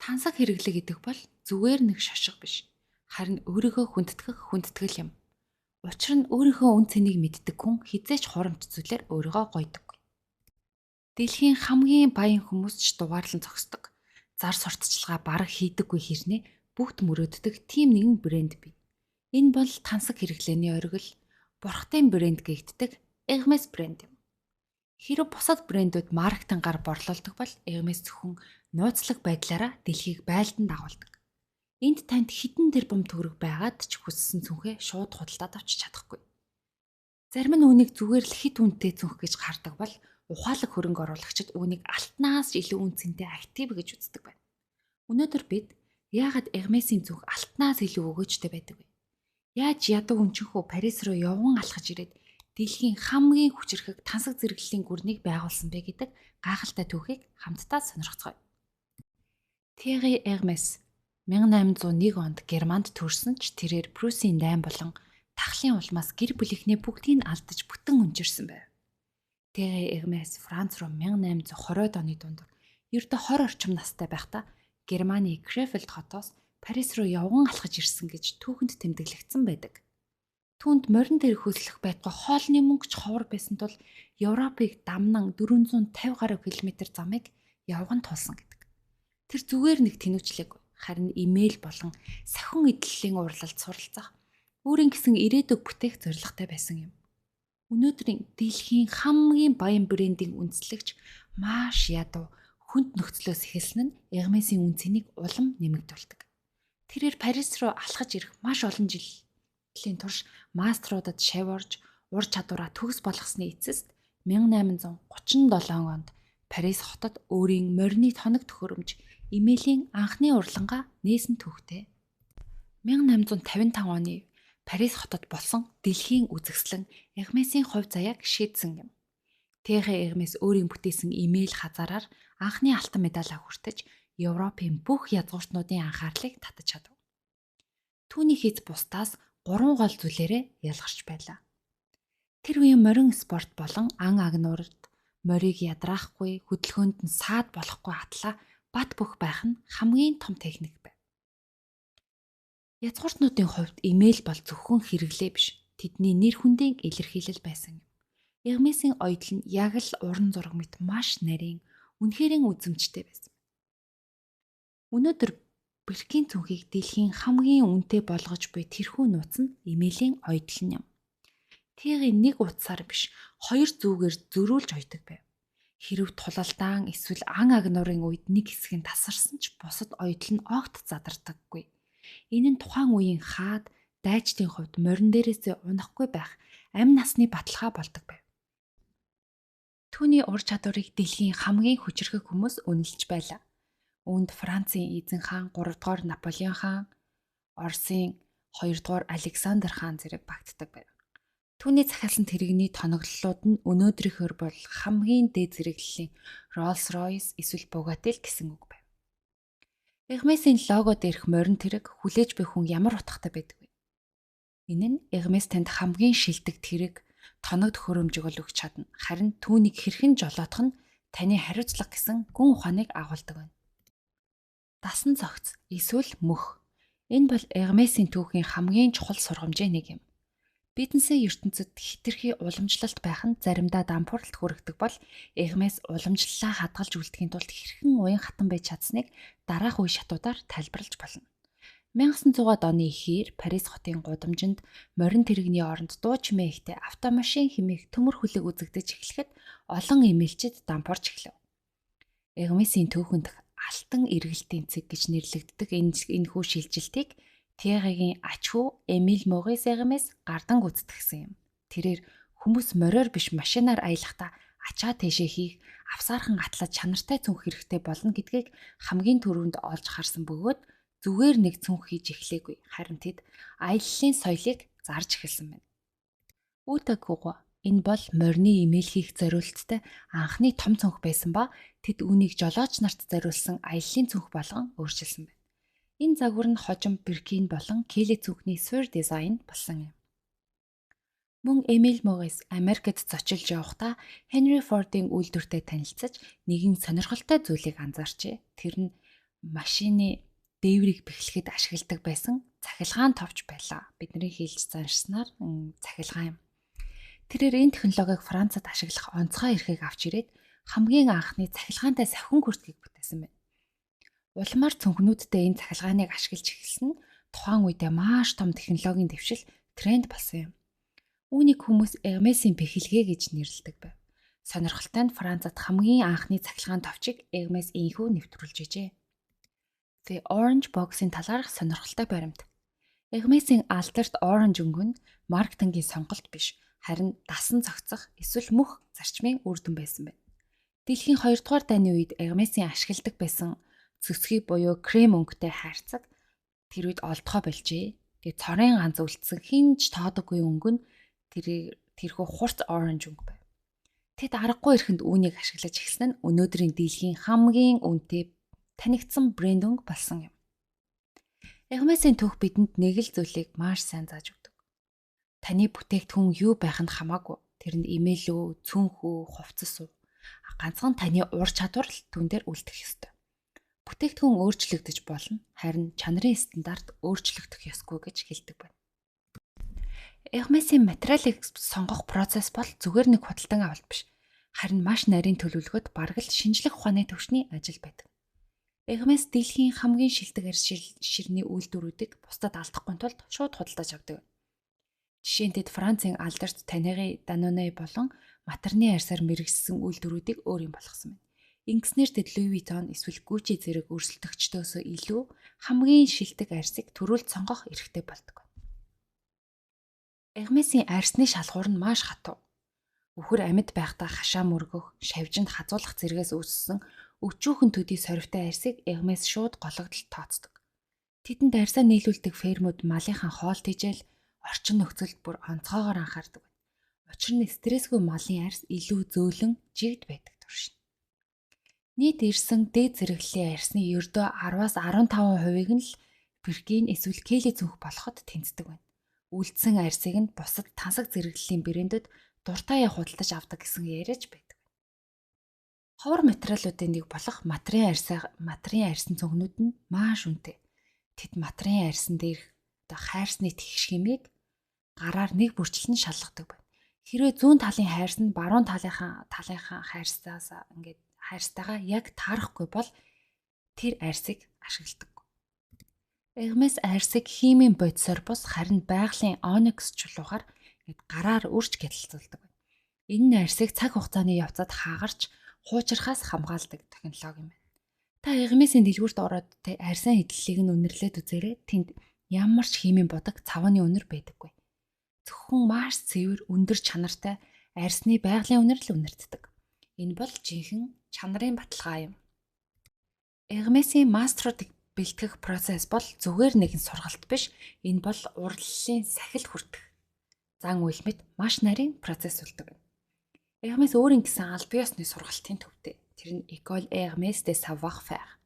Тансаг хэрэглээ гэдэг бол зүгээр нэг шошго биш. Харин өөрийгөө хүндэтгэл юм. Учир нь өөрийнхөө үн цэнийг мэддэг хүн хизээч хурамч зүйлээр өөрийгөө гойдог. Дэлхийн хамгийн баян хүмүүс ч дугаарлан зогсдог. Зар сурталчилгаа бараг хийдэггүй хэрнээ бүгд мөрөөддөг тийм нэгэн брэнд бий. Энэ бол тансаг хэрэглээний оргил, бурхтын брэнд гэгддэг Hermes брэнд юм. Хэрэв бусад брэндүүд маркетингаар борлуулдаг бол Hermes зөвхөн нууцлаг байдлаараа дэлхийг байлдан дагуулдаг. Энд танд хэдэн тэрбум төгрөг байгаад ч хүссэн цүнхээ шууд худалдаад авчиж чадахгүй. Зарим нь үүнийг зүгээр л хит үнэтэй цүнх гэж гардаг бол ухаалаг хөрөнгө оруулагчид үүнийг алтнаас илүү үнцэнтэй актив гэж үздэг байна. Өнөөдөр бид яагаад Hermes-ийн цүнх алтнаас илүү өгөөжтэй байдаг вэ? Яаж ядуу хүнчинхүү Парис руу явган алхаж ирээд дэлхийн хамгийн хүчирхэг тансаг зэрэглэлийн гүрнийг байгуулсан бэ гэдэг гайхалтай түүхийг хамтдаа сонирхцгоё. Thierry Hermes 1801 онд Германд төрсөн ч тэрээр Пруссийн дайн болон тахлын улмаас гэр бүлийнхний бүгдийг нь алдаж бүтэн өнчирсэн байв. Thierry Hermes Франц руу 1820-ад оны дундор ердөө 20 орчим настай байхдаа Германы Крефельд хотоос Парис руу явган алхаж ирсэн гэж түүхэнд тэмдэглэгдсэн байдаг. Түүнд морин дээр хөлслөх байтугай хоолны мөнгөч ховор байсан тул Европыг дамнан 450 гаруй километр замыг явган тулсан гэдэг. Тэр зүгээр нэг тэнүүчлээгүй. Харин имэйл болон сахин эдлэлийн уралдалд суралцах өөрийн гэсэн ирээдүг бүтээх зорилготой байсан юм. Өнөөдрийн дэлхийн хамгийн баян брендийн үндэслэгч маш ядуу хүнд нөхцлөөс эхэлсэн нь Hermes-ийн үн цэнийг улам нэмэгдүүлдэг. Тэрээр Парис руу алхаж ирэх маш олон жилийн турш маструудад шавьорж ур чадвараа төгс болгосны эцэст 1837 онд Парис хотод өөрийн морины тоног төхөөрөмж имэйлийн анхны урлагаа нээсэн түүхтэй. 1855 оны Парис хотод болсон дэлхийн үзэсгэлэн Hermes-ийн хувь заяаг шийдсэн юм. Thierry Hermes өөрийн бүтээсэн имэйл хазаараар анхны алтан медалаа хүртэж Европын бүх язгууртнуудын анхаарлыг татаж чадав. Түүний хийц бусдаас 3 гол зүйлээрээ ялгарч байлаа. Тэр үеийн морин спорт болон ан агнуурд морийг ядраахгүй, хөдөлгөөнд нь саад болохгүй хатлаа бат бөх байх нь хамгийн том техник байв. Язгууртнуудын хувьд имэйл бол зөвхөн хэрэглээ биш, тэдний нэр хүндийн илэрхийлэл байсан юм. Hermes-ийн оёдол нь яг л уран зураг мэт маш нарийн, үнэхэрийн үзэмжтэй байсан. Өнөөдөр Birkin цүнхийг дэлхийн хамгийн үнэтэй болгож буй тэрхүү нууц нь имэйлийн оёдол нь юм. Thierry нэг утсаар биш, 2 зүгээр зөрүүлж ойдог байв. Хэрэв тулалдаан эсвэл ан агнуурын үед нэг хэсэг нь тасарсан ч бусад оёдол нь огт задардаггүй. Энэ нь тухайн үеийн хаад дайчдын хувьд морин дээрээсээ унахгүй байх амь насны баталгаа болдог байв. Түүний ур чадварыг дэлхийн хамгийн хүчирхэг хүмүүс үнэлж байлаа. Үүнд Францын эзэн хаан 3 дугаар Наполеон хаан, Оросын 2 дугаар Александр хаан зэрэг багтдаг байв. Түүний захиалсан тэрэгний тоноглолууд нь өнөөдрийнхөөр бол хамгийн дээд зэрэглэлийн Rolls-Royce эсвэл Bugatti гэсэн үг байв. Hermes-ийн лого дээрх морин тэрэг хүлээж буй хүн ямар утгатай байдаг вэ? Энэ нь Hermes танд хамгийн шилдэг тэрэг, тоног төхөөрөмжийг л өгч чадна. Харин түүнийг хэрхэн жолоодох нь таны хариуцлага гэсэн гүн ухааныг агуулдаг байна. Дасан цогц эсвэл мөх. Энэ бол Hermes-ийн түүхийн хамгийн чухал сургамжийн нэг юм. Бизнесийн ертөнцид хэтэрхий уламжлалт байх нь заримдаа дампууралд хүргэдэг бол Hermes уламжлалаа хадгалж үлдэхийн тулд хэрхэн уян хатан байж чадсныг дараах үе шатуудаар тайлбарлаж болно. 1900-аад оны эхээр Парис хотын гудамжинд морин тэрэгний оронд дуу чимээ ихтэй автомашин хэмээх төмөр хүлэг үзэгдэж эхлэхэд олон эмээлчид дампуурч эхлэв. Hermes-ийн түүхэнд алтан эргэлтийн цэг гэж нэрлэгддэг энэхүү шилжилтийг Thierry-гийн ач хүү Эмиль Морис Hermes гардан гүйцэтгсэн юм. Тэрээр хүмүүс мориор биш машинаар аялахдаа ачаа тийшээ хийх, авсаархан атлаад чанартай цүнх хэрэгтэй болно гэдгийг хамгийн түрүүнд олж харсан бөгөөд зүгээр нэг цүнх хийж эхлэегүй. Харин тэд аяллалын соёлыг зарж эхэлсэн байна. Үүдэггүй. Энэ бол морины имэйл хийх зориулттай анхны том цүнх байсан ба тэд үүнийг жолооч нарт зориулсан аяллалын цүнх болгон өөрчилсөн байна. Энэ загвар нь хожим Birkin болон Kelly цүнхний суурь дизайн болсон юм. Мөн Эмиль Морис Америкт зочилж явахдаа Henry Ford-ийн үйлдвэртэй танилцаж нэгэн сонирхолтой зүйлийг анзаарчээ. Тэр нь машины дээврийг бэхлэхэд ашигладаг байсан цахилгаан товч байлаа. Бидний хэлж заншсанаар цахилгаан юм. Тэрээр энэ технологиг Францад ашиглах онцгой эрхийг авч ирээд хамгийн анхны цахилгаантай сахин хүртгийг бүтээсэн байна. Улмаар цүнхнүүдтэй энэ цахилгааныг ашиглаж эхэлсэн нь тухайн үедээ маш том технологийн дэвшил тренд болсон юм. Үүнийг хүмүүс Hermès-ийн бэхэлгээ гэж нэрлэдэг байв. Сонирхолтой нь Францад хамгийн анхны цахилгаан товчийг Hermès инхүү нэвтрүүлж ижээ. The Orange Box-ын талаарх сонирхолтой баримт. Hermès-ийн Alert Orange өнгө нь маркетингийн сонголт биш, харин дасан зохицох эсвэл мөх зарчмын үр дүн байсан байна. Дэлхийн 2 дугаар дайны үед Hermès-ийн ашигладаг байсан цөсгий буюу крем өнгөтэй хайрцаг тэр үед олдгоо болжээ. Тэгээ цорын ганц үлдсэн хинж тоодоггүй өнгө нь тэрхүү хурц оранж өнгө байв. Тэд аргагүй ихэнд үүнийг ашиглаж эхэлсэн нь өнөөдрийн дэлхийн хамгийн үнэтэй танигдсан брэнд өнгө болсон юм. Hermès-ийн түүх бидэнд нэг л зүйлийг маш сайн зааж өгдөг. Таны бүтээгдэхүүн юу байх нь хамаагүй. Тэрэнд имэйл үү, цүнх үү, хувцас уу. Ганцхан таны ур чадвар л түн дээр үлдэх ёстой. Бүтээгдэхүүн өөрчлөгдөж болно. Харин чанарын стандарт өөрчлөгдөх ёсгүй гэж хэлдэг байна. Hermès-ийн материалыг сонгох процесс бол зүгээр нэг худалдан авалт биш. Харин маш нарийн төлөвлөгөөд бараг л шинжлэх ухааны төвшний ажил байдаг. Hermès дэлхийн хамгийн шилдэг арьс ширний үйлдвэрүүдийг бусдад алдахгүй тулд шууд худалдаж авдаг. Жишээ нь тэд Францын Alert, Tannery, Danone болон Матерны арьсаар мэргэжсэн үйлдвэрүүдийг өөр юм болгосон байна. Ингэснээр тэд Louis Vuitton эсвэл Gucci зэрэг өрсөлдөгчдөөсөө илүү хамгийн шилдэг арьсыг төрүүлж сонгох эрхтэй болдог. Hermès-ийн арьсны шалгуур нь маш хатуу. Үхэр амьд байхдаа хашаа мөргөх, шавжинд хазуулах зэрэгээс үүссэн өчүүхэн төдий сорвтой арьсыг Hermès шууд гологдолд тооцдог. Тэдэнд арьсаа нийлүүлдэг фермүүд малынхаа хоол тэжээл, орчин нөхцөлд бүр онцгойгоор анхаардаг байна. Учир нь стрессгүй малын арьс илүү зөөлөн, жигд байдаг туршина. Нийт ирсэн дээд зэрэглэлийн арьсны ердөө 10-аас 15%-ийг нь л Birkin эсвэл Kelly цүнх болоход тэнцдэг байна. Үлдсэн арьсыг нь бусад тансаг зэрэглэлийн брэндүүд дуртай худалдаж авдаг гэсэн яриач байдаг. Ховор материалуудын нэг болох матрын арьсан цүнхнүүд нь маш үнэтэй. Тэд матрын арьсан дээрх хайрсны тэгш хэмээг гараар нэг бүрчлэн шалгадаг байна. Хэрвээ зүүн талын хайрс нь баруун талынхаа хайрстайгаа яг таарахгүй бол тэр арьсыг ашигладаг. Hermès арьсыг химийн бодисоор бус харин байгалийн оникс чулуугаар гараар үрж гялалцуулдаг байна. Энэ нь арьсыг цаг хугацааны явцад хаагарч хуучрахаас хамгаалдаг технологи юм байна. Та Hermès-ийн дэлгүүрт ороод арьсан хэдлэлийг нь үнэрлээд үзээрэй. Тэнд ямар ч химийн бодог цавны үнэр байдаггүй. Зөвхөн маш цэвэр, өндөр чанартай арьсны байгалийн үнэр л үнэрддэг. Энэ бол жинхэнэ чанарын баталгаа юм. Hermès-ийн маструудыг бэлтгэх процесс бол зүгээр нэгэн сургалт биш. Энэ бол урлалын сахил хүртэх зан үйл мэт маш нарийн процесс болдог. Hermès өөрийн гэсэн аль бие усны сургалтын төвтэй. Тэр нь École Hermès de Savoir-faire.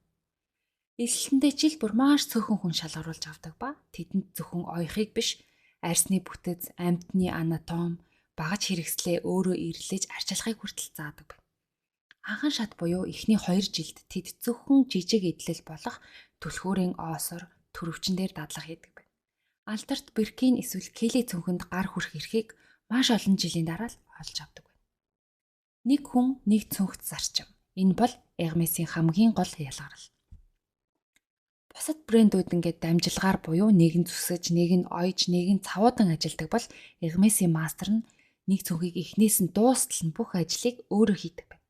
Эсэлтэндээ жил бүр маш цөөхөн хүн шалгаруулж авдаг ба тэдэнд зөвхөн оёхыг биш, арьсны бүтэц, амьтны анатом, багаж хэрэгслээ өөрөө эрлэж арчилахыг хүртэл заадаг байна. Анхан шат буюу эхний 2 жилд тэд зөвхөн жижиг эдлэл болох түлхүүрийн оосор, төрөвчин дээр дадлага хийдэг байна. Alert, Birkin эсвэл Kelly цүнхэнд гар хүрэх эрхийг маш олон жилийн дараа л олж авдаг байна. Нэг хүн, нэг цүнхт зарчим. Энэ бол Hermès-ийн хамгийн гол ялгарл. Бусад брэндүүд ингээд дамжилгаар буюу нэг нь зүсэж, нэг нь ойж, нэг нь цавуудан ажилдаг бол Hermès-ийн мастер нь нэг цүнхийг эхнээс нь дуустал нь бүх ажлыг өөрөө хийдэг байна.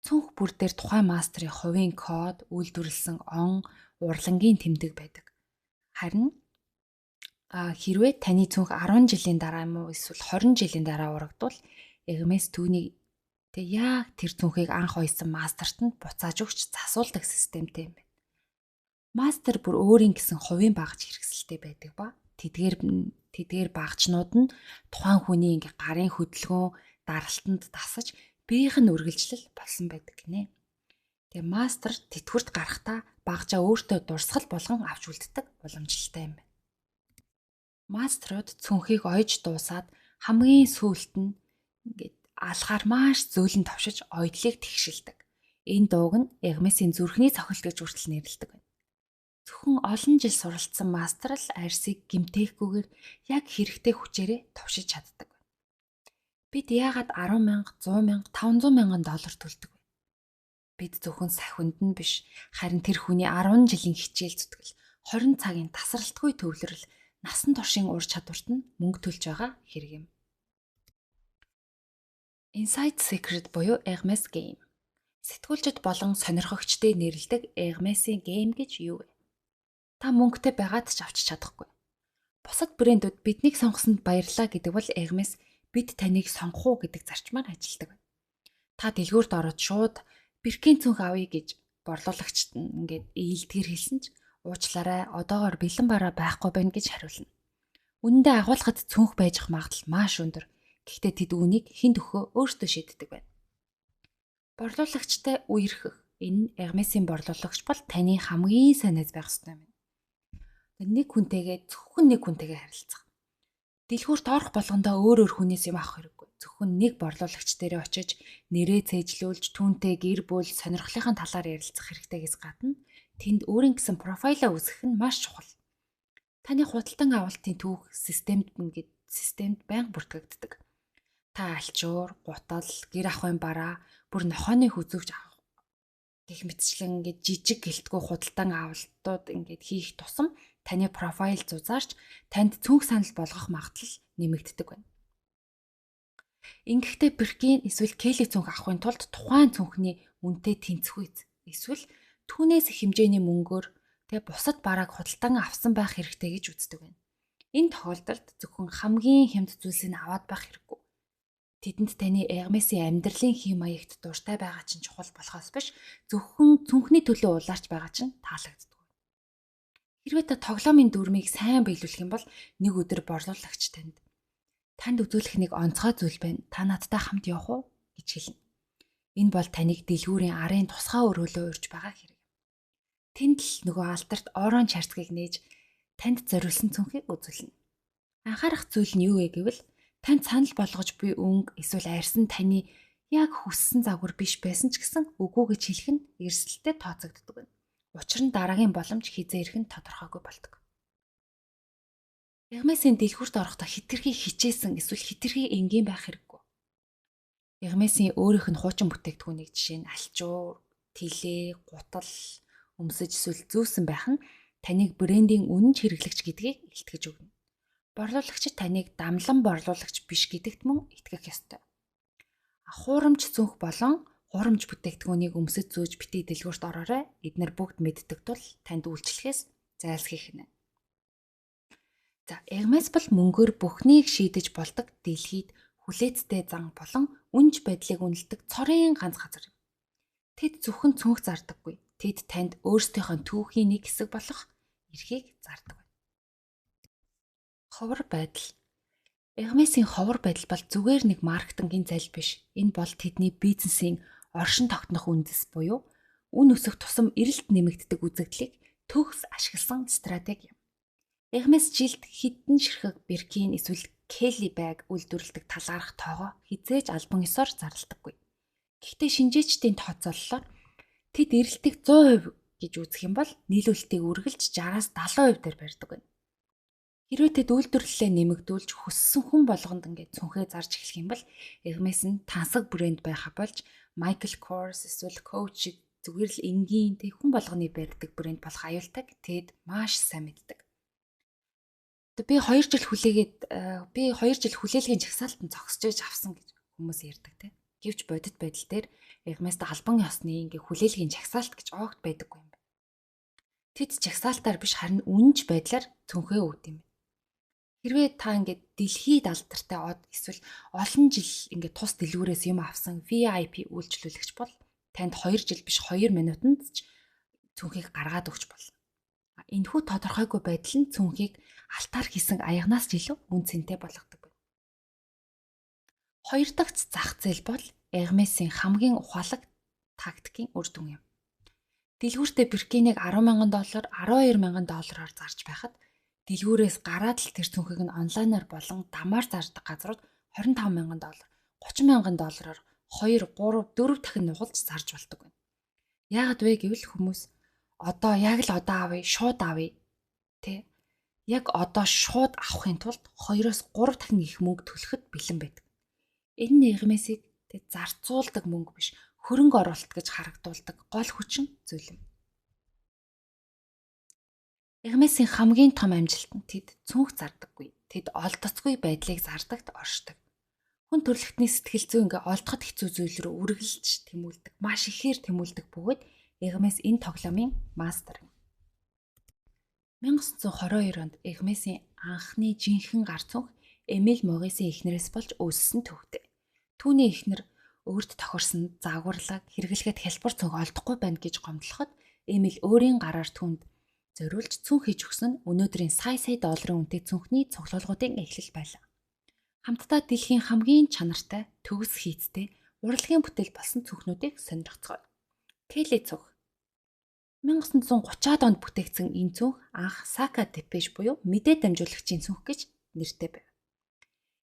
Цүнх бүр дээр тухайн мастрын хувийн код, үйлдвэрлэсэн он, урлангийн тэмдэг байдаг. Харин хэрвээ таны цүнх 10 жилийн дараа юм уу эсвэл 20 жилийн дараа урагдвал Hermès түүнийг яг тэр цүнхийг анх ойсон мастерт нь буцааж өгч засуулдаг системтэй юм байна. Мастер бүр өөрийн гэсэн хувийн багаж хэрэгсэлтэй байдаг ба тэдгээр багажнууд нь тухайн хүний ингээ гарын хөдөлгөөн даралтанд дасаж биеийнх нь үргэлжлэл болсон байдаг гинэ. Тэгээ мастер тэтгэврт гарахдаа багажаа өөртөө дурсгал болгон авч үлддэг уламжлалтай юм байна. Мастерууд цүнхийг ойж дуусаад хамгийн сүүлд нь ингээд алхаар маш зөөлөн товшиж ойдлыг тэгшилдэг. Энэ дууг нь Hermès-ийн зүрхний цохилт гэж хүртэл нэрлэдэг байна. Зөвхөн олон жил суралцсан мастер л арьсыг гэмтээхгүйгээр яг хэрэгтэй хүчээрээ товшиж чаддаг байна. Бид яагаад 10,000, 100,000, 500,000 доллар төлдөг вэ? Бид зөвхөн сахиунд нь биш, харин тэр хүний 10 жилийн хичээл зүтгэл, 20 цагийн тасралтгүй төвлөрөл, насан туршийн ур чадварт нь мөнгө төлж байгаа хэрэг юм. Inside Secret буюу Hermès Game. Сэтгүүлчид болон сонирхогчдыг нэрлэдэг Hermès-ийн гейм гэж юу вэ? Та мөнгөтэй байгаад ч авчиж чадахгүй. Бусад брэндүүд биднийг сонгосонд баярлалаа гэдэг бол Hermès бид таныг сонгох уу гэдэг зарчмаар ажилладаг байна. Та дэлгүүрт ороод шууд Birkin цүнх авъя гэж борлуулагчид ингээд ээлдгэр хэлсэн ч уучлаарай одоогоор бэлэн бараа байхгүй байна гэж хариулна. Үнэндээ агуулгад цүнх байж ах магадлал маш өндөр. Гэхдээ тэд үүнийг хэн төхөө өөртөө шийддэг байна. Борлуулагчтай үерхэх. Энэ Hermès-ийн борлуулагч бол таны хамгийн сайн найз байх ёстой юм. Нэг хүнтэйгээ зөвхөн нэг хүнтэйгээ харилцах. Дэлгүүрт орох болгондоо өөр хүнээс юм авах хэрэггүй. Зөвхөн нэг борлуулагч дээрээ очиж нэрээ цээжлүүлж түүнтэй гэр бүл сонирхлынхаа талаар ярилцах хэрэгтэйгээс гадна тэнд өөрийн гэсэн профайлаа үүсгэх нь маш чухал. Таны худалдан авалтын түүх системд байнга бүртгэгддэг. Та альчуур, гутал, гэр ахуйн бараа, бүр нохооны хүзүүгч авах гэх мэтчлэн ингээд жижиг гэлтгүй худалдан авалтууд ингээд хийх тусам таны профайл зузаарч танд цүнх санал болгох магадлал нэмэгддэг байна. Ингэхдээ Birkin эсвэл Kelly цүнх авахын тулд тухайн цүнхний үнэтэй тэнцвүүц эсвэл түүнээс их хэмжээний мөнгөөр бусад барааг худалдан авсан байх хэрэгтэй гэж үздэг байна. Энэ тохиолдолд зөвхөн хамгийн хямд зүйлсийг аваад байх хэрэггүй. Тэдэнд таны Hermès-ийн амьдралын хэм маягт дуртай байгаа чинь чухал болохоос биш зөвхөн цүнхний төлөө улаарч байгаа чинь таалагддаг. Хэрвээ та тоглоомын дүрмийг сайн биелүүлэх юм бол нэг өдөр борлуулагч танд үзүүлэх нэг онцгой зүйл байна. Та надтай хамт явах уу гэж хэлнэ. Энэ бол таныг дэлгүүрийн арын тусгай өрөөлөө урьж байгаа хэрэг. Тэнд л нөгөө алдарт оранж харцгийг нээж танд зориулсан цүнхийг үзүүлнэ. Анхаарах зүйл нь юу вэ гэвэл танд санал болгож буй өнгө эсвэл арьсан таны яг хүссэн загвар биш байсан ч гэсэн үгүй гэж хэлэх нь эрсдэлтэй тооцогддог байна. Учир нь дараагийн боломж хизээ ирэх нь тодорхойгүй болдог. Hermès-ийн дэлгүүрт орохдоо хитрхи хичээсэн эсвэл хитрхи энгийн байх хэрэггүй. Hermès-ийн өөрийнх нь хуучин бүтээгдэхүүнийг жишээ нь альчуур, тэлээ, гутал, өмсөж эсвэл зөөсөн байх нь таныг брендийн үнэн хэрэглэгч гэдгийг илтгэж өгнө. Борлуулагчид таныг дамлан борлуулагч биш гэдэгт мөн итгэх ёстой. Хуурамч цүнх болон хуурамч бүтээгдэхүүнийг өмсөж зөөж битгий дэлгүүрт ороорой. Эдгээр бүгд мэддэг тул танд үйлчлэхээс зайлсхийх нь. За, Hermès бол мөнгөөр бүхнийг шийдэж болдог дэлхийд хүлээцтэй зан болон үнж байдлыг үнэлдэг цорын ганц газар юм. Тэд зөвхөн цүнх зардаггүй. Тэд танд өөрсдийнхөө түүхийн нэг хэсэг болох эрхийг зардаг. Ховор байдал. Hermès-ийн ховор байдал бол зүгээр нэг маркетингийн зал биш. Энэ бол тэдний бизнесийн оршин тогтнох үндэс буюу үн өсөх тусам эрэлт нэмэгддэг үзэгдлийг төгс ашигласан стратеги юм. Hermès жилд хэдэн ширхэг Birkin эсвэл Kelly байг үйлдвэрлэдэг талаарх тоогоо хизээж албан ёсоор зарлдаггүй. Гэхдээ шинжээчдийн тооцооллоор тэд эрэлтийг 100% гэж үзэх юм бол нийлүүлэлтийг үргэлж 60-аас 70% дээр барьдаг байна. Хэрвээ тэд үйлдвэрлэлээ нэмэгдүүлж хүссэн хүн болгонд ингээд цүнхээ зарж эхлэх юм бол Hermès нь тансаг брэнд байха болж Michael Kors эсвэл Coach зүгээр л энгийн хүн болгоны барьдаг брэнд болох аюултайг тэд маш сайн мэддэг. Би 2 жил хүлээлгийн жагсаалтанд зогсож авсан гэж хүмүүс ярьдаг тийм. Гэвч бодит байдал дээр Hermès-д албан ёсны ингээ хүлээлгийн жагсаалт гэж огт байдаггүй юм байна. Тэд жагсаалтаар биш харин үнэнч байдлаар цүнхээ өгд юм. Хэрвээ та ингээд дэлхийд алдартай од эсвэл олон жил ингээд тус дэлгүүрээс юм авсан VIP үйлчлүүлэгч бол танд 2 жил биш 2 минутанд ч цүнхийг гаргаад өгч болно. Энэхүү тодорхойгүй байдал нь цүнхийг алтаар хийсэн аягнаас ч илүү үн цэнтэй болгодог байна. Хоёр дахь зах зээл бол Hermès-ийн хамгийн ухаалаг тактикийн үр дүн юм. Дэлгүүртээ Birkin-ийг $10,000, $12,000 зарж байхад дэлгүүрээс гараад л тэр цүнхийг нь онлайнаар болон дамаар зардаг газрууд $25,000, $30,000 2, 3, 4 дахин нугалж зарж болдог байна. Яагаад вэ гэвэл хүмүүс одоо яг л одоо авъя, шууд авъя. Тэ? Яг одоо шууд авахын тулд 2-3 дахин их мөнгө төлөхөд бэлэн байдаг. Энэ нь эгмээсийг зарцуулдаг мөнгө биш, хөрөнгө оруулалт гэж харагдуулдаг гол хүчин зүйл юм. Эгмээсийн хамгийн том амжилт нь тэд цүнх зардаггүй, тэд олдоцгүй байдлыг зардагт оршдог. Хүн төрөлхтний сэтгэл зүй ингээ олдоход хэцүү зүйл рүү үргэлж тэмүүлдэг, маш ихээр тэмүүлдэг бөгөөд Эгмээс энэ тоглоомын мастер юм. 1922 онд Эгмээсийн анхны жинхэнэ гар цүнх Эмиль Могисын эхнэрээс болж үүссэн түүхтэй. Түүний эхнэр өөрт тохирсон загварлаг хэрэглэхэд хялбар цүнх олдохгүй байна гэж гомдлоход Эмиль өөрийн гараар түүнд зориулж цүнх хийж өгсөн нь өнөөдрийн сая долларын үнэтэй цүнхний цуглуулгуудын эхлэл байлаа. Хамтдаа дэлхийн хамгийн чанартай, төгс хийцтэй, урлагийн бүтээл болсон цүнхнүүдийг сонирхцгооё. Келли цүнх 1930-аад онд бүтээгдсэн энэ цүнх анх Сака Депеш буюу мэдээ дамжуулагчийн цүнх гэж нэртэй байв.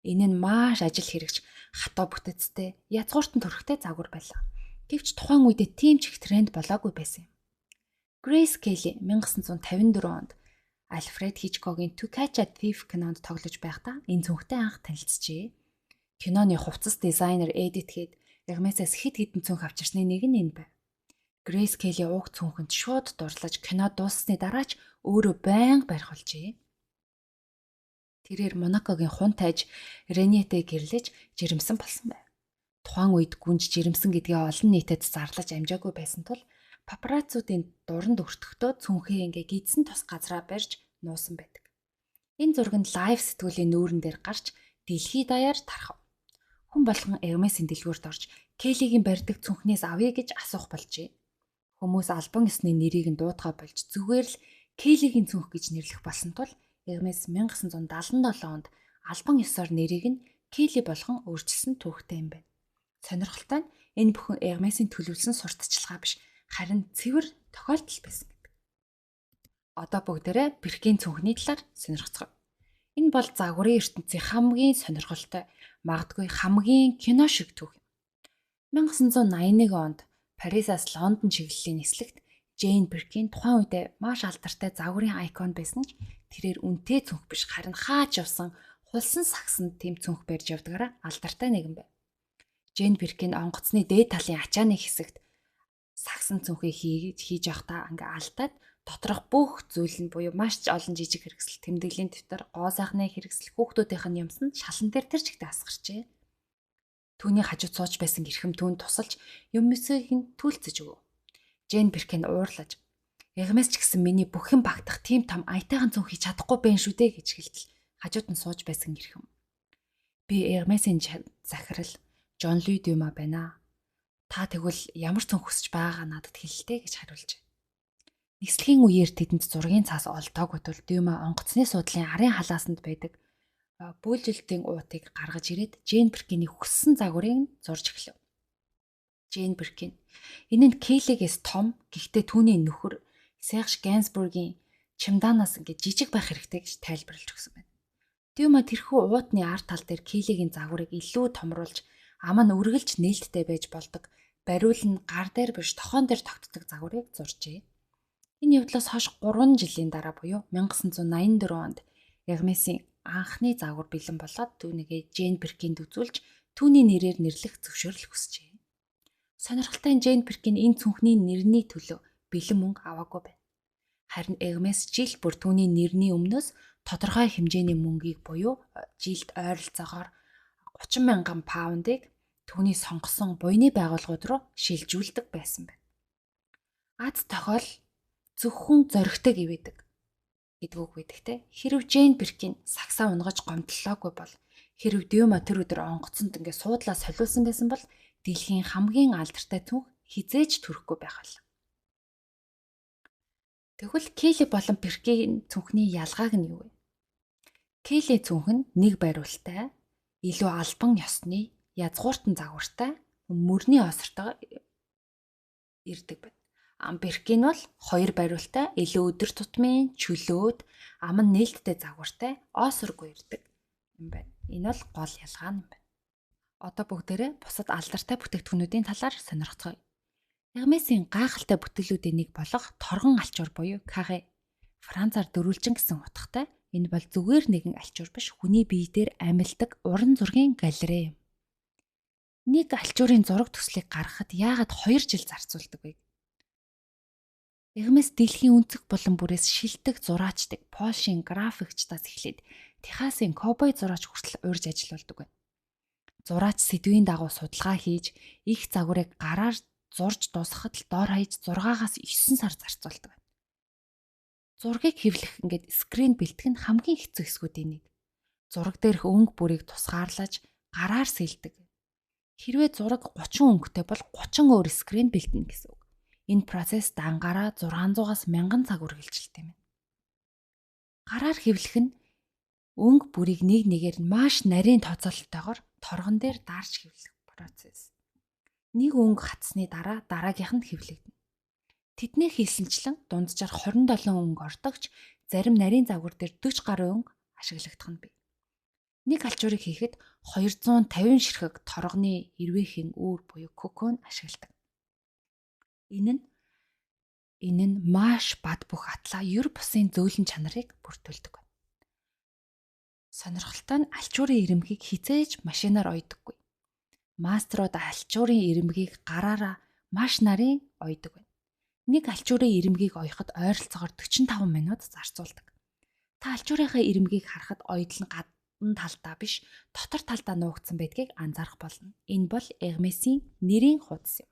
Энэ нь маш ажил хэрэгч, хатуу бүтэцтэй, язгууртан төрхтэй загвар байлаа. Гэвч тухайн үедээ тийм ч их тренд болоогүй байсан юм. Грейс Келли 1954 онд Альфред Хичкогийн To Catch a Thief кинонд тоглож байхдаа энэ цүнхтэй анх танилцжээ. Киноны хувцас дизайнер эдит хэд Эгмээсээс хэд хэдэн цүнх авчирсны нэг нь энэ байв. Грейс Келли уг цүнхэнд шууд дурлаж кино дууссаны дараач өөрөө байнга барих болжээ. Тэрээр Монакогийн хун тайж Ренете гэрлэж жирэмсэн болсон байв. Тухайн үед гүнж жирэмсэн гэдгээ олон нийтэд зарлаж амжаагүй байсан тул папараццуудын дуранд өртөхдөө цүнхээ ингээ гидсэн тус газраа барьж нуусан байдаг. Энэ зураг нь лайв сэтгүүлийн нүүрэн дээр гарч дэлхий даяар тархав. Хүн болгон Эгмээсийн дэлгүүрт орж Келлигийн барьдаг цүнхнээс авъя гэж асуух болжээ. Хүмүүс албан ёсны нэрийг нь дуудгаа болж зүгээр л Келлигийн цүнх гэж нэрлэх болсон тул Эгмээс 1977 онд албан ёсоор нэрийг нь Келли болгон өөрчилсөн түүхтэй юм байна. Сонирхолтой нь энэ бүхэн Эгмээсийн төлөвлөсөн сурталчилгаа биш, харин цэвэр тохиолдол байсан гэдэг. Одоо бүгдээрээ Биркийн цүнхний талаар сонирхцгоо. Энэ бол загварын ертөнцийн хамгийн сонирхолтой, магадгүй хамгийн кино шиг түүх юм. 1981 онд Парисаас Лондон чиглэлийн нислэгт Джейн Биркин тухайн үедээ маш алдартай загварын айкон байсан ч тэрээр үнэтэй цүнх биш, харин хаач явсан хулсан сагсанд тэм цүнх барьж явдгаараа алдартай нэгэн байв. Джейн Биркин онгоцны дээд талын ачааны хэсэгт сагсан цүнхээ хийж явахдаа ингээ алдаад доторх бүх зүйл нь буюу маш олон жижиг хэрэгсэл, тэмдэглэлийн дэвтэр, гоо сайхны хэрэгсэл, хүүхдүүдийнх нь юмсан шалан дээр тэр чигтээ асгарчээ. Түүний хажууд сууж байсан гэрхэм түүнд тусалж юмсыг нь түлцэж өгөв. Джейн Биркин уурлаж Эгмээс ч гэсэн миний бүх юм багтах тийм том аятайхан цүнх хийж чадахгүй байх шүү дээ гэж хэлтэл хажууд нь сууж байсан гэрхэм. Би Эгмээсийн захирал Жон Луи Дюма байна. Та тэгвэл ямар цүнх хүсэж байгаа надад хэлэлтэй гэж хариулжээ. Нислэгийн үеэр тэдэнд зургийн цаас олдоогүй тул Дюма онгоцны суудлын арын халаасанд байдаг бүүлжилтийн уутыг гаргаж ирээд Джейн Биркиний хүссэн загварыг зурж эхлэв. Джейн Биркин энэ нь Келлигээс том, гэхдээ түүний нөхөр Серж Гэнсбургийн чемоданаас ингээд жижиг байх хэрэгтэй гэж тайлбарлаж өгсөн байна. Дюма тэрхүү уутны ард тал дээр Келлигийн загварыг илүү томруулж, ам нь үргэлж нээлттэй байж болдог, бариул нь гар дээр биш тохон дээр тогтдог загварыг зуржээ. Энэ явдлаас хойш 3 жилийн дараа буюу 1984 онд Эгмээсийн анхны загвар бэлэн болоод түүнийгээ Джейн Биркинд үзүүлж түүний нэрээр нэрлэх зөвшөөрөл хүсжээ. Сонирхолтой нь Джейн Биркин энэ цүнхний нэрний төлөө бэлэн мөнгө аваагүй байна. Харин Эгмээс жил бүр түүний нэрний өмнөөс тодорхой хэмжээний мөнгийг буюу жилд ойролцоогоор 30,000 паундыг түүний сонгосон буйны байгууллагууд руу шилжүүлдэг байсан байна. Аз тохиол зөвхөн зоригтой гэвэдэг гэдэг үг байдагтэй. Хэрв Джейн Биркин сагсаа унгаж гомдлоогүй бол хэрв Дюма тэр өдөр онгоцонд ингээ суудлаа солиулсан байсан бол дэлхийн хамгийн алдартай цүнх хизээж төрөхгүй байх бол. Тэгвэл Келли болон Биркийн цүнхний ялгааг нь юу вэ? Келли цүнх нь нэг бариултай, илүү албан ёсны, язгууртан загвартай, мөрний осортой ирдэг байна. Биркин бол 2 бариултай, илүү өдөр тутмын, чөлөөт, ам нь нээлттэй загвартай, осоргүй ирдэг юм байна. Энэ бол гол ялгаа юм байна. Одоо бүгдээрээ бусад алдартай бүтээгдэхүүнүүдийн талаар сонирхцгоё. Hermès-ийн гайхалтай бүтээлүүдийн нэг болох торгон альчуур буюу Carré. Францаар дөрвөлжин гэсэн утгатай. Энэ бол зүгээр нэгэн альчуур биш, хүний бие дээр амилдаг уран зургийн галерей юм. Нэг альчуурын зураг төслийг гаргахад яагаад 2 жил зарцуулдаг вэ? Hermès дэлхийн өнцөг булан бүрээс шилдэг зураачдаг Польшийн графикчдаас эхлээд Техасын ковбой зураач хүртэл урьж ажиллаулдаг байна. Зураач сэдвийн дагуу судалгаа хийж их загварыг гараар зурж дуусгахад л доор хаяж 6-аас 9 сар зарцуулдаг байна. Зургийг хэвлэх ингээд скрин бэлтгэх нь хамгийн хэцүү хэсгүүдийн нэг. Зураг дээрх өнгө бүрийг тусгаарлаж гараар сэлдэг. Хэрвээ зураг 30 өнгөтэй бол 30 өөр скрин бэлтэнэ гэсэн үг. Энэ процесс дангаараа 600-аас 1000 цаг үргэлжилдэг юм. Гараар хэвлэх нь өнгө бүрийг нэг нэгээр маш нарийн тооцоололтойгоор торгон дээр дарж хэвлэх процесс. Нэг өнгө хатсны дараа дараагийнх нь хэвлэгдэнэ. Тэдний хийсэнчлэн дунджаар 27 өнгө ордогч зарим нарийн загвар дээр 40 гаруй өнгө ашиглагдах нь бий. Нэг альчуурыг хийхэд 250 ширхэг торгоны эрвээхийн үүр буюу кокон ашигладаг. Энэ нь маш бат бөх атлаа ер бусын зөөлөн чанарыг бүртгүүлдэг байна. Сонирхолтой нь альчуурын ирэмгийг хизээж машинаар ойдоггүй. Мастерууд альчуурын ирэмгийг гараараа маш нарийн ойдог байна. Нэг альчуурын ирэмгийг ойход ойролцоогоор 45 минут зарцуулдаг. Та альчуурынхаа ирэмгийг харахад ойдол нь гадна талдаа биш, дотор талдаа нуугдсан байдгийг анзаарах болно. Энэ бол Hermès-ийн нэрийн хуудас юм.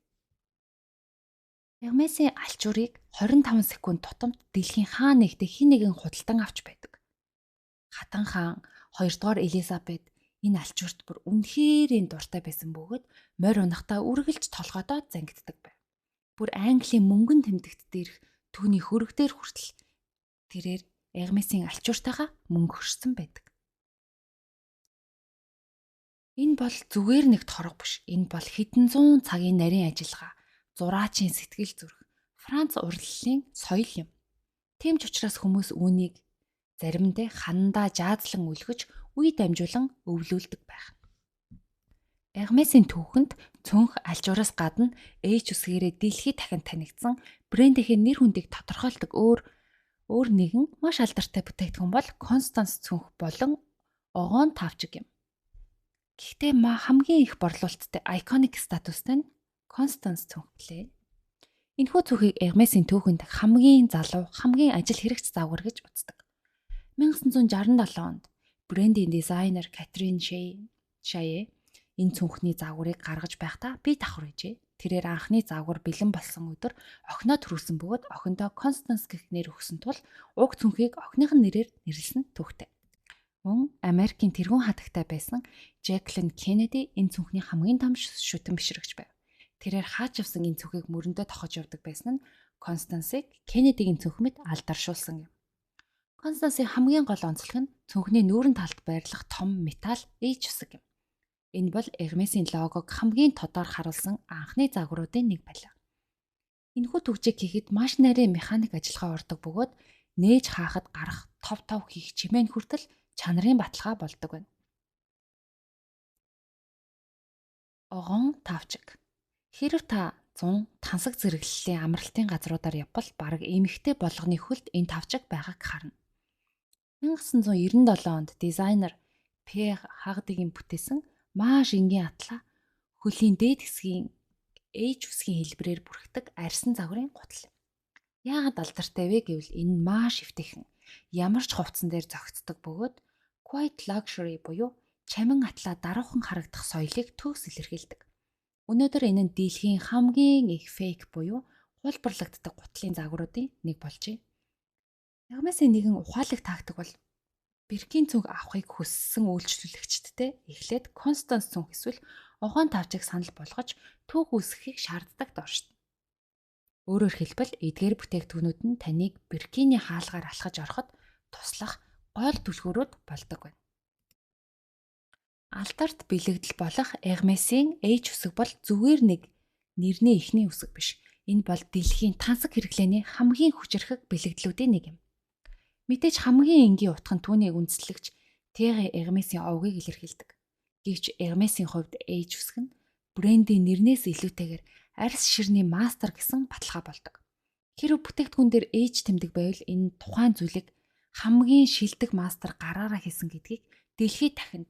Hermès-ийн альчуурыг 25 секунд тутамд дэлхийн хаа нэгтээ хэн нэгэн худалдан авч байдаг. Хатан хаан, 2 дугаар Элизабет энэ альчуурт бүр үнэхээр дуртай байсан бөгөөд морь унахтаа үргэлж толгойдоо зангиддаг байв. Бүр Английн мөнгөн тэмдэгт дээрх түүний хөрөг дээр хүртэл тэрээр Hermès-ийн альчууртайгаа мөнгө хөрсөн байдаг. Энэ бол зүгээр нэг торго биш. Энэ бол хэдэн зуун цагийн нарийн ажиллагаа, зураачийн сэтгэл зүрх, Франц урлалын соёл юм. Тийм ч учраас хүмүүс үүнийг заримдаа ханандаа жаазлан үлгэж, үе дамжуулан өвлүүлдэг байх. Hermès-ийн түүхэнд цөнх альчуураас гадна H үсгээрээ дэлхийд дахин танигдсан брэндийнхээ нэр хүндийг тодорхойлдог өөр нэгэн маш алдартай бүтээгдэхүүн бол Constance цөнх болон огоон тавчиг юм. Гэхдээ хамгийн их борлуулалттай iconic статустай нь Constance цөнх билээ. Энэхүү цөнхийг Hermès-ийн түүхэнд хамгийн залуу, хамгийн ажил хэрэгч загвар гэж үздэг. 1967 онд брендийн дизайнер Катрин Шае энэ цүнхний загварыг гаргаж байхдаа би давхар ижээ. Тэрээр анхны загвар бэлэн болсон өдөр охиноо төрүүлсэн бөгөөд охиндоо Constance гэх нэр өгсөн тул уг цүнхийг охиныхын нэрээр нэрлсэн түүхтэй. Мөн Америкийн тэргүүн хатагтай байсан Jacqueline Kennedy энэ цүнхний хамгийн том шүтэн бишрэгч байв. Тэрээр хаач явсан энэ цүнхийг мөрөндөө тохож явдаг байсан нь Constance-ыг Kennedy-гийн цүнх мэт алдаршуулсан юм. Constance-ийн хамгийн гол онцлог нь цүнхний нүүрэн талд байрлах том металл H үсэг юм. Энэ бол Hermès-ийн логог хамгийн тодор харуулсан анхны загваруудын нэг байлаа. Энэхүү төгжийг хийхэд маш нарийн механик ажиллагаа ордог бөгөөд нээж хаахад гарах тов хийх чимээн хүртэл чанарын баталгаа болдог байна. Огоон тавчиг. Хэрэв та 100 тансаг зэрэглэлийн амралтын газруудаар явбал бараг эмэгтэй болгоны хөлд энэ тавчиг байгааг харна. 1997 онд дизайнер Pierre Hardin бүтээсэн маш энгийн атлаа хөлийн дээд хэсгийн H үсгийн хэлбэрээр бүрхдэг арьсан загварын гутал юм. Яагаад алдартай вэ гэвэл энэ маш эвтэйхэн, ямар ч хувцсан дээр зохицдог бөгөөд quiet luxury буюу чамин атлаа даруухан харагдах соёлыг төгс илэрхийлдэг. Өнөөдөр энэ нь дэлхийн хамгийн их фейк буюу хулбарлагддаг гутлын загваруудын нэг болжээ. Hermès-ийн нэгэн ухаалаг тактик бол Биркийн цүнх авахыг хүссэн үйлчлүүлэгчдтэй эхлээд Constance цүнх эсвэл огоон тавчиг санал болгож түүх үүсгэхийг шаарддаг доршно. Өөрөөр хэлбэл эдгээр бүтээгдэхүүнүүд нь таныг Биркиний хаалгаар алхаж ороход туслах гол түлхүүрүүд болдог байна. Алдарт бэлэгдэл болох Hermès-ийн H үсэг бол зүгээр нэг нэрний эхний үсэг биш. Энэ бол дэлхийн тансаг хэрэглээний хамгийн хүчирхэг бэлэгдлүүдийн нэг юм. Мэдээж хамгийн энгийн утга нь түүнийг үндэслэгч Thierry Hermès-ийн овгийг илэрхийлдэг. Гэвч Hermès-ийн хувьд H үсэг нь брендийн нэрнээс илүүтэйгээр арьс ширний мастер гэсэн баталгаа болдог. Хэрэв бүтээгдэхүүн дээр ээж тэмдэг байвал энэ тухайн зүйлийг хамгийн шилдэг мастер гараараа хийсэн гэдгийг дэлхийд дахинд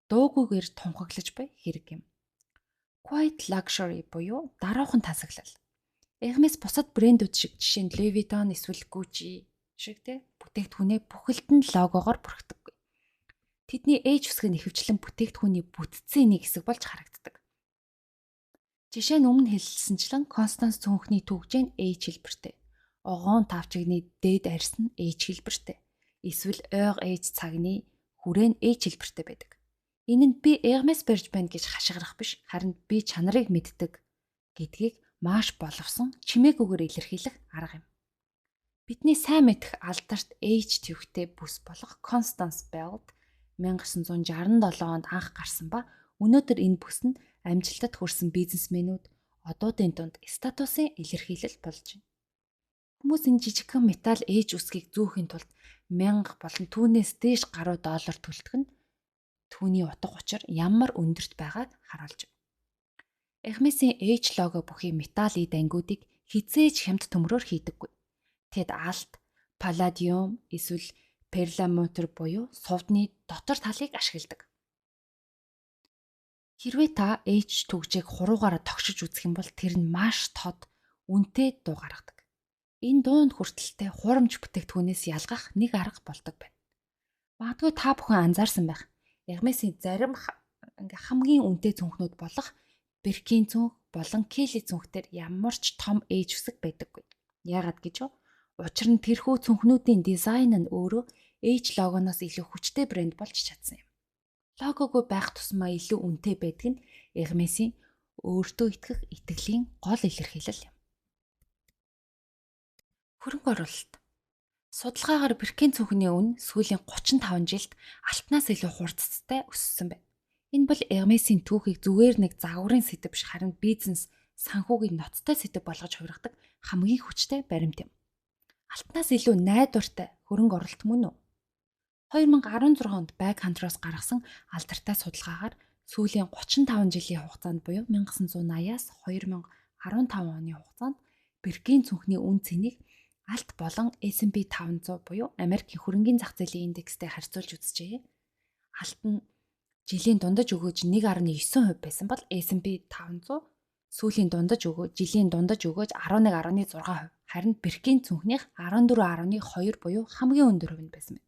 дуугүйгээр тунхаглаж буй хэрэг юм. Quiet luxury буюу даруухан тасаглал. Hermes бусад брэндүүд шиг жишээ нь Louis Vuitton эсвэл Gucci шиг бүтээгдэхүүнээ бүхэлд нь логогоор бүрхдэггүй. Тэдний ээж үсэг нь ихэвчлэн бүтээгдэхүүний бүтцийн нэг хэсэг болж харагддаг. Жишээ нь өмнө хэлсэнчлэн Constance цүнхний түгжээ нь ээж хэлбэртэй. Огоон тавчигны дээд арьс нь ээж хэлбэртэй. Эсвэл ойр ээж цагны хүрээ нь ээж хэлбэртэй байдаг. Энэ нь би Hermes барьж байна гэж хашгирах биш, харин би чанарыг мэддэг гэдгийг маш боловсон чимээгүйгээр илэрхийлэх арга юм. Бидний сайн мэдэх алдарт ээж твхтэй бүс болох Constance Beld 1967 онд анх гарсан ба өнөөдөр энэ бүс нь амжилтад хүрсэн бизнесмэнүүд одуудын дунд статусын илэрхийлэл болж байна. Хүмүүс энэ жижигхэн металл ээж үсгийг зүүхийн тулд 1000 болон түүнээс дээш гаруй доллар төлдөг нь түүний утга учир ямар өндөрт байгааг харуулж байна. Hermes-ийн ээж лого бүхий металл ид ангиудыг хизээж хямд төмрөөр хийдэггүй. Тэд алт, палладиум эсвэл перламутр буюу сувдны дотор талыг ашигладаг. Хэрвээ та ээж түгжээг хуруугаараа тогшиж үзэх юм бол тэр нь маш тод, үнэтэй дуу гаргадаг. Энэ дуунд хүртэлтэй хурамч бүтээгдэхүүнээс ялгах нэг арга болдог байна. Магадгүй та бүхэн анзаарсан байх. Hermes-ийн зарим хамгийн үнэтэй цүнхнүүд болох Birkin цүнх болон Kelly цүнхтэр ямар ч том ээж үсэг байдаггүй. Яагаад гэж вэ? Учир нь тэрхүү цүнхнүүдийн дизайн нь өөрөө ээж логоноос илүү хүчтэй брэнд болж чадсан юм. Логогүй байх тусмаа илүү үнэтэй байдаг нь Hermes-ийн өөртөө итгэх итгэлийн гол илэрхийлэл юм. Хөрөнгө оруулалт. Судалгаагаар Birkin цүнхний үн сүүлийн 35 жилд алтнаас илүү хурцтай өссөн байна. Энэ бол Hermes-ийн түүхийг зүгээр нэг загварын сэдэв биш, харин бизнес санхүүгийн ноцтой сэдэв болгож хувиргадаг хамгийн хүчтэй баримт юм. Алтнаас илүү найдвартай хөрөнгө оруулалт мөн үү? 2016 онд Bag Hunter-оос гаргасан алдартай судалгаагаар сүүлийн 35 жилийн хугацаанд буюу 1980-аас 2015 оны хугацаанд Birkin цүнхний үн цэнийг алт болон S&P 500 буюу Америкийн хөрөнгийн зах зээлийн индекстэй харьцуулж үзжээ. Алт нь жилийн дундаж өгөөж 1.9% байсан бол S&P 500 жилийн дундаж өгөөж 11.6%. Харин Birkin цүнхнийх 14.2 буюу хамгийн өндөр хувь нь байсан байна.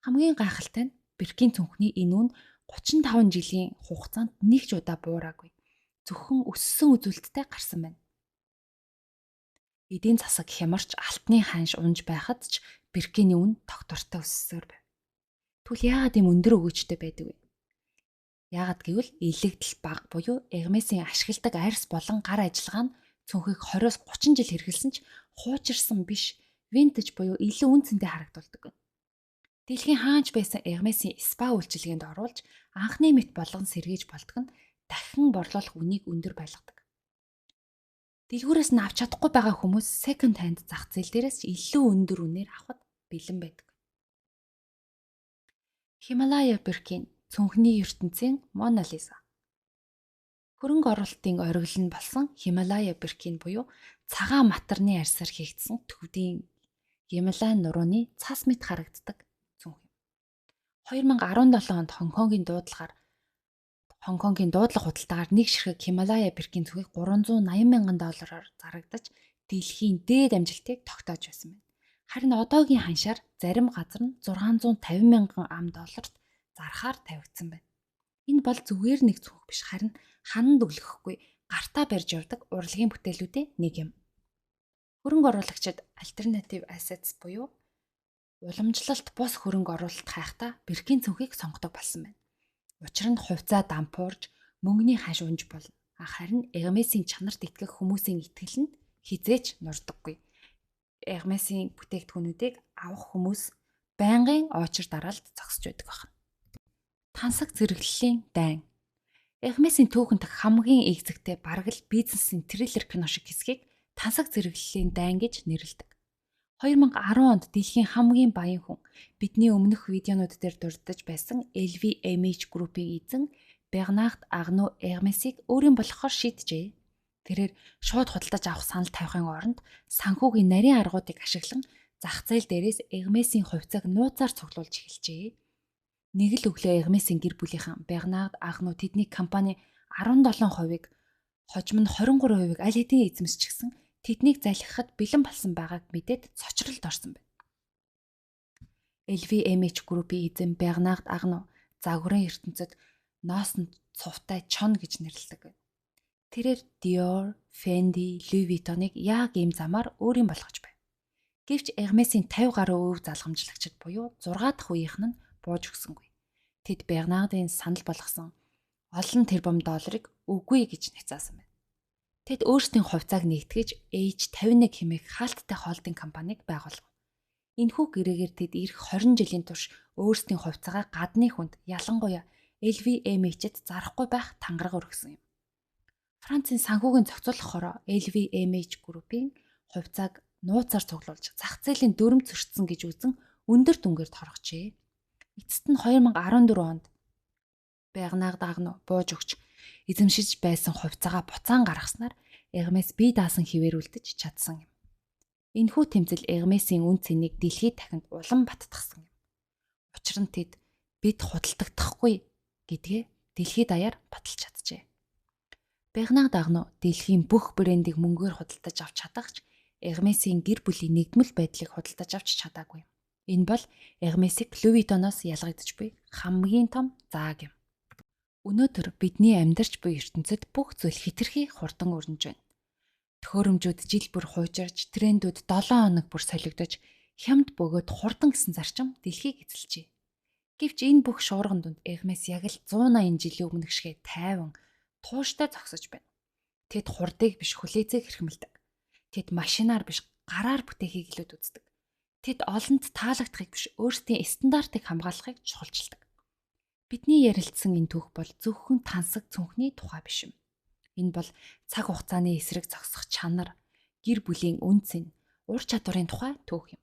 Хамгийн гайхалтай нь Birkin цүнхний энэ үн 35 жилийн хугацаанд нэг ч удаа буураагүй. Зөвхөн өссөн үзүүлэлттэй гарсан байна. Эдийн засаг хямарч алтны ханш унж байхад ч Birkin-ийн үн тогтвортой өссөөр байв. Тэгвэл яагаад ийм өндөр өгөөжтэй байдаг вэ? Яагаад гэвэл илэгдэл бага буюу Hermes-ийн ашигладаг арьс болон гар ажиллагаа нь цүнхийг 20-30 жил хэрэглэсэн ч хуучирсан биш, vintage буюу илүү үн цэнтэй харагдуулдаг. Дэлхийн хаанч байсан Hermes-ийн спа үйлчилгээнд оруулж анхны мэт болгон сэргийж болдог нь дахин борлуулах үнийг өндөр байлгадаг. Дэлгүүрээс нь авч чадахгүй байгаа хүмүүс second hand зах зээл дээрээс илүү өндөр үнээр авахд бэлэн байдаг. Himalaya Birkin цүнхний ертөнцийн Mona Lisa. Хөрөнгө оруулалтын оргил нь болсон Himalaya Birkin буюу цагаан матарны арьсаар хийгдсэн төвдийн Гималайн нурууны цас мэт харагддаг цүнх юм. 2017 онд Хонконгийн дуудлага худалдаагаар нэг ширхэг Himalaya Birkin цүнхийг $380,000 зарагдаж дэлхийн дээд амжилтыг тогтоож байсан байна. Харин одоогийн ханшаар зарим газар нь $650,000 зархаар тавигдсан байна. Энэ бол зүгээр нэг цүнх биш, харин хананд өглөхгүй гартаа барьж явдаг урлагийн бүтээлүүдийн нэг юм. Хөрөнгө оруулагчид alternative assets буюу уламжлалт бус хөрөнгө оруулалт хайхдаа Birkin цүнхийг сонгодог болсон байна. Учир нь хувьцаа дампуурж мөнгөний ханш унж болно. Харин Hermes-ийн чанарт итгэх хүмүүсийн итгэл нь хизээч нурдаггүй. Hermes-ийн бүтээгдэхүүнүүдийг авах хүмүүс байнгын очир дараалд зогсож байдаг байна. Тансаг зэрэглэлийн дайн. Hermes-ийн түүхэн дэх хамгийн эгзэгтэй бараг л бизнесийн триллер кино шиг хэсгийг тансаг зэрэглэлийн дайн гэж нэрлэдэг. 2010 онд дэлхийн хамгийн баян хүн бидний өмнөх видеонууд дээр дурдж байсан LVMH Group-ийн эзэн Bernard Arnault Hermes-ийг өөрийн болгохоор шийджээ. Тэрээр шууд худалдаж авах санал тавихын оронд санхүүгийн нарийн аргуудыг ашиглан зах зээл дээрээс Hermès-ийн хувьцааг нууцаар цуглуулж эхэлжээ. Нэг л өглөө Hermès-ийн гэр бүлийнхэн Bernard Arnault тэдний компани 17%-ыг хожим нь 23%-ыг аль хэдийн эзэмсчихсэн тэднийг залхихад бэлэн болсон байгааг мэдээд цочролд орсон байна. LVMH группийн эзэн Bernard Arnault загварын ертөнцид ноосонд цувтай чон гэж нэрлэдэг байна. Тэрээр Dior, Fendi, Louis Vuitton-ыг яг ийм замаар өөрийн болгож байв. Гэвч Hermès-ийн 50 гаруй өв залгамжлагчид буюу 6 дахь үеийнхэн нь бууж өгсөнгүй. Тэд Bernard-ын санал болгосон олон тэрбум долларыг үгүй гэж няцаасан байна. Тэд өөрсдийн хувьцааг нэгтгэж H51 хэмээх хаалттай холдинг компанийг байгуулав. Энэхүү гэрээгээр тэд ирэх 20 жилийн турш өөрсдийн хувьцаагаа гадны хүнд ялангуяа LVMH-д зарахгүй байх тангараг өргөсөн юм. Францын санхүүгийн зохицуулахаараа LVMH группийн хувьцааг нууцаар цуглуулж зах зээлийн дүрм зөрчсөн гэж үзэн өндөр дүнгээр торгожээ. Эцэст нь 2014 онд Bernard Arnault бууж өгч эзэмшиж байсан хувьцаагаа буцаан гаргаснаар Hermès бие даасан хിവэр үлдэж чадсан юм. Энэхүү тэмцэл Hermès-ийн үн цэнийг дэлхийд дахинд улам баттгсан юм. Учир нь тэд бид худалдагдахгүй гэдгээ дэлхийд даяар баталж чаджээ. Bernard Arnault дэлхийн бүх брендийг мөнгөөр худалдаж авч чадахч Hermès-ийн гэр бүлийн нэгдмэл байдлыг худалдаж авч чадаагүй. Энэ бол Hermès-ийг Louis Vuitton-оос ялгагдж буй хамгийн том зааг юм. Өнөөдөр бидний амьдарч буй ертөнцид бүх зүйл хэтэрхий хурдан өрнөж байна. Төхөөрөмжүүд жил бүр хуйжирч, трендүүд 7 хоног бүр солигдож, хямд бөгөөд хурдан гэсэн зарчим дэлхийг эзэлжээ. Гэвч энэ бүх шуурган дунд Hermès яг л 180 жилийн өмнөх шигэ тайван, тууштай зогсож байна. Тэд хурдыг биш хүлээцийг хэрхэмлдэг. Тэд машинаар биш гараар бүтээхийг илүүд үздэг. Тэд олонд таалагдахыг биш өөрсдийн стандартыг хамгаалахыг чухалчилдаг. Бидний ярилцсан энэ түүх бол зөвхөн тансаг цүнхний тухай биш юм. Энэ бол цаг хугацааны эсрэг зогсох чанар, гэр бүлийн үн цэн, ур чадварын тухай түүх юм.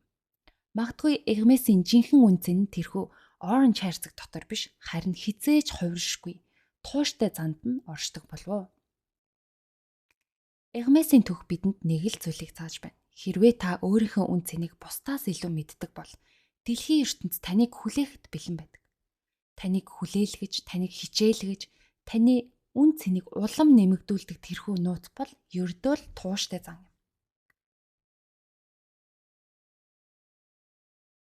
Магадгүй Hermès-ийн жинхэнэ үн цэн нь тэрхүү оранж хайрцаг дотор биш, харин хизээж хувиршгүй, тууштай занд нь оршдог болов. Hermès-ийн түүх бидэнд нэг л зүйлийг зааж байна. Хэрвээ та өөрийнхөө үн цэнийг бусдаас илүү мэддэг бол дэлхийн ертөнд таныг хүлээхэд бэлэн байдаг. Таныг хүлээлгэж, таныг хичээлгэж, таны үн цэнийг улам нэмэгдүүлдэг тэрхүү нууц бол ердөө л тууштай зан юм.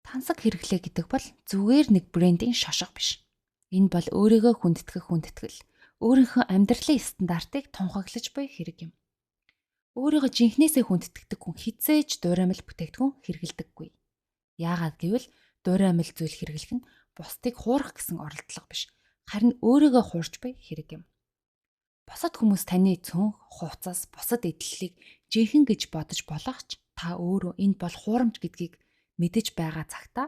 Тансаг хэрэглээ гэдэг бол зүгээр нэг брендийн шошго биш. Энэ бол өөрийгөө хүндэтгэх хүндэтгэл, өөрийнхөө амьдралын стандартыг тунхаглаж буй хэрэг юм. Өөрийгөө жинхнээсээ хүндэтгдэг хүн хизээж дуураймал бүтээгдэхүүн хэрэглэдэггүй. Яагаад гэвэл дуураймал зүйл хэрэглэх нь бусдыг хуурах гэсэн оролдлого биш, харин өөрийгөө хуурч буй хэрэг юм. Бусад хүмүүс таны цөнх, хувцас, бусад эдлэлийг жинхэнэ гэж бодож болох ч та өөрөө энд бол хуурамч гэдгийг мэдэж байгаа цагтаа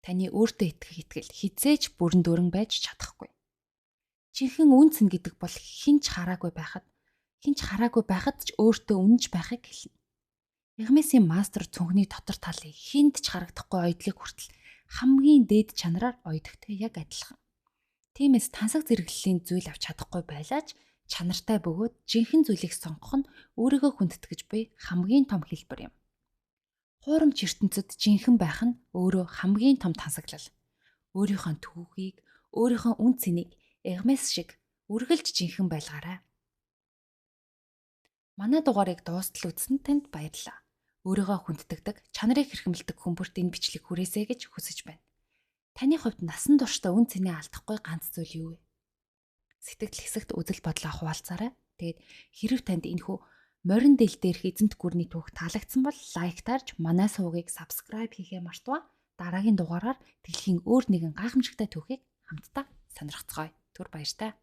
таны өөртөө итгэх итгэл хизээж бүрэн дүүрэн байж чадахгүй. Жинхэнэ үн цэн гэдэг бол хинч хараагүй байхад ч өөртөө үнэнч байхыг хэлнэ. Hermès-ийн мастер цүнхний дотор талыг хинт ч харагдахгүй ойдлыг хүртэл хамгийн дээд чанараар ойдогтой яг адилхан. Тиймээс тансаг зэрэглэлийн зүйл авч чадахгүй байлаач чанартай бөгөөд жинхэнэ зүйлийг сонгох нь өөрийгөө хүндэтгэж буй хамгийн том хэлбэр юм. Хуурамч ертөнцид жинхэнэ байх нь өөрөө хамгийн том тансаглал. Өөрийнхөө түүхийг, өөрийнхөө үн цэнийг Hermès шиг үргэлж жинхэнэ байлгаарай. Манай дугаарыг дуустал үзсэнд танд баярлалаа. Өөрийгөө хүндэтгдэг, чанарыг хэрхэмлдэг хүмүүст энэ бичлэг хүрээсэй гэж хүсэж байна. Таны хувьд насан туршдаа үн цэнээ алдахгүй ганц зүйл юу вэ? Сэтгэл хэсэгт үзэл бодлоо хуваалцаарай. Тэгээд хэрв танд энэхүү морин дэл дээрх эзэнт гүрний түүх таалагдсан бол лайктаарч манай сувгийг сабскрайб хийхээ мартаваа. Дараагийн дугаараар дэлхийн өөр нэгэн гайхамшигтай түүхийг хамтдаа сонирхцгаая. Түр баяртай.